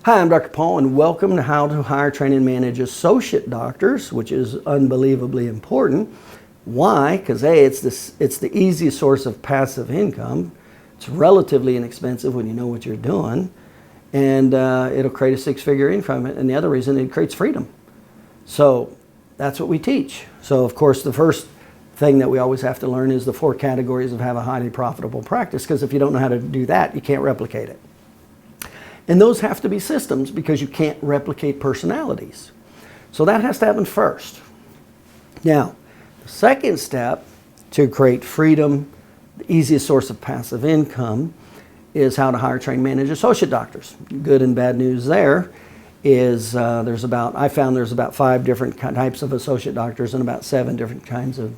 Hi, I'm Dr. Paul, and welcome to How to Hire, Train, and Manage Associate Doctors, which is unbelievably important. Why? Because A, it's the easiest source of passive income. It's relatively inexpensive when you know what you're doing, and it'll create a six-figure income. And the other reason, it creates freedom. So that's what we teach. So, of course, the first thing that we always have to learn is the four categories of have a highly profitable practice, because if you don't know how to do that, you can't replicate it. And those have to be systems because you can't replicate personalities. So that has to happen first. Now, the second step to create freedom, the easiest source of passive income, is how to hire, train, manage associate doctors. Good and bad news there is I found there's about 5 different types of associate doctors and about 7 different kinds of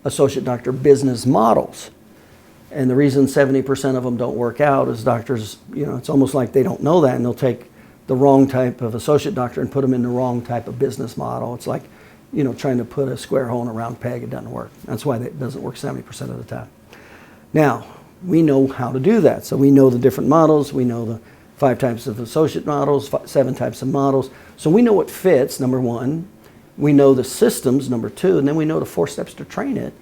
associate doctor business models. And the reason 70% of them don't work out is doctors, it's almost like they don't know that, and they'll take the wrong type of associate doctor and put them in the wrong type of business model. It's like, trying to put a square hole in a round peg. It doesn't work. That's why it doesn't work 70% of the time. Now, we know how to do that. So we know the different models. We know the 5 types of associate models, 7 types of models. So we know what fits, number 1. We know the systems, number 2. And then we know the 4 steps to train it.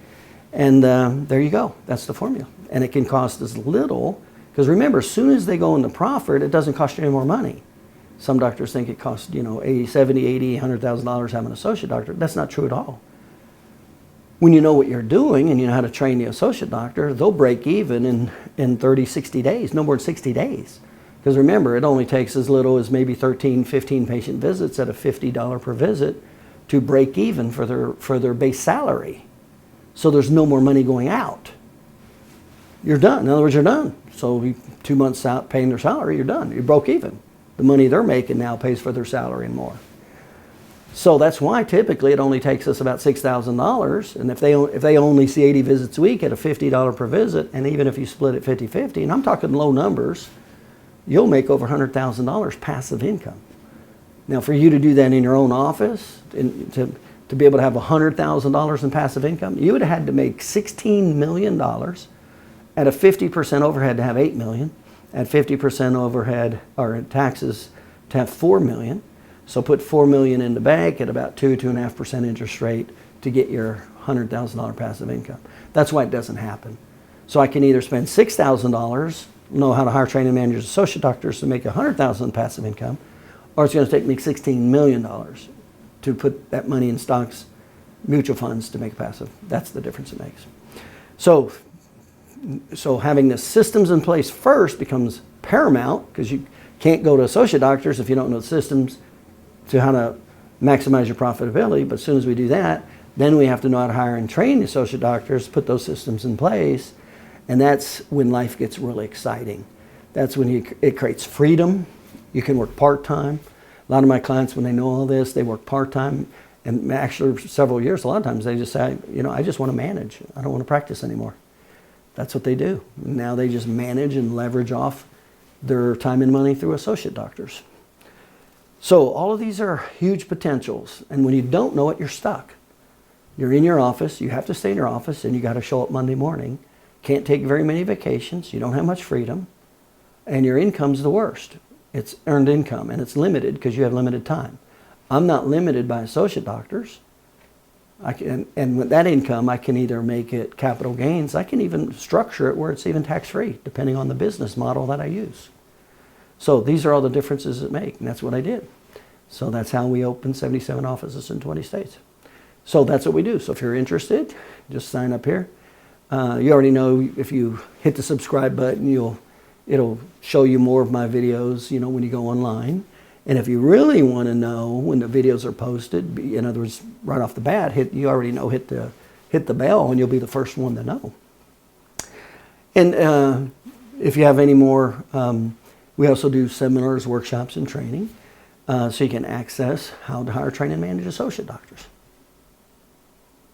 And there you go. That's the formula. And it can cost as little, because remember, as soon as they go into profit, it doesn't cost you any more money. Some doctors think it costs, $70,000, $80,000, $100,000 having an associate doctor. That's not true at all. When you know what you're doing and you know how to train the associate doctor, they'll break even in 30, 60 days, no more than 60 days. Because remember, it only takes as little as maybe 13, 15 patient visits at a $50 per visit to break even for their base salary. So there's no more money going out. You're done. In other words, you're done. So 2 months out paying their salary, you're done. You broke even. The money they're making now pays for their salary and more. So that's why typically it only takes us about $6,000. And if they only see 80 visits a week at a $50 per visit, and even if you split it 50-50, and I'm talking low numbers, you'll make over $100,000 passive income. Now, for you to do that in your own office, to be able to have $100,000 in passive income, you would have had to make $16 million at a 50% overhead to have $8 million, at 50% overhead or taxes to have $4 million. So put $4 million in the bank at about 2.5% interest rate to get your $100,000 passive income. That's why it doesn't happen. So I can either spend $6,000, know how to hire, train, and manage associate doctors to make $100,000 passive income, or it's going to take me $16 million to put that money in stocks, mutual funds to make passive. That's the difference it makes. So having the systems in place first becomes paramount, because you can't go to associate doctors if you don't know the systems to how to maximize your profitability. But as soon as we do that, then we have to know how to hire and train the associate doctors, put those systems in place, and that's when life gets really exciting. That's when it creates freedom. You can work part-time. A lot of my clients, when they know all this, they work part-time, and actually several years, a lot of times they just say, I just want to manage. I don't want to practice anymore. That's what they do. Now they just manage and leverage off their time and money through associate doctors. So all of these are huge potentials. And when you don't know it, you're stuck. You're in your office. You have to stay in your office, and you got to show up Monday morning. Can't take very many vacations. You don't have much freedom. And your income's the worst. It's earned income, and it's limited because you have limited time. I'm not limited by associate doctors. And with that income, I can either make it capital gains. I can even structure it where it's even tax-free, depending on the business model that I use. So these are all the differences it make, and that's what I did. So that's how we opened 77 offices in 20 states. So that's what we do. So if you're interested, just sign up here. You already know if you hit the subscribe button, it'll show you more of my videos, when you go online. And if you really want to know when the videos are posted, in other words, right off the bat, hit the bell, and you'll be the first one to know. And if you have any more, we also do seminars, workshops, and training, so you can access how to hire, train, and manage associate doctors.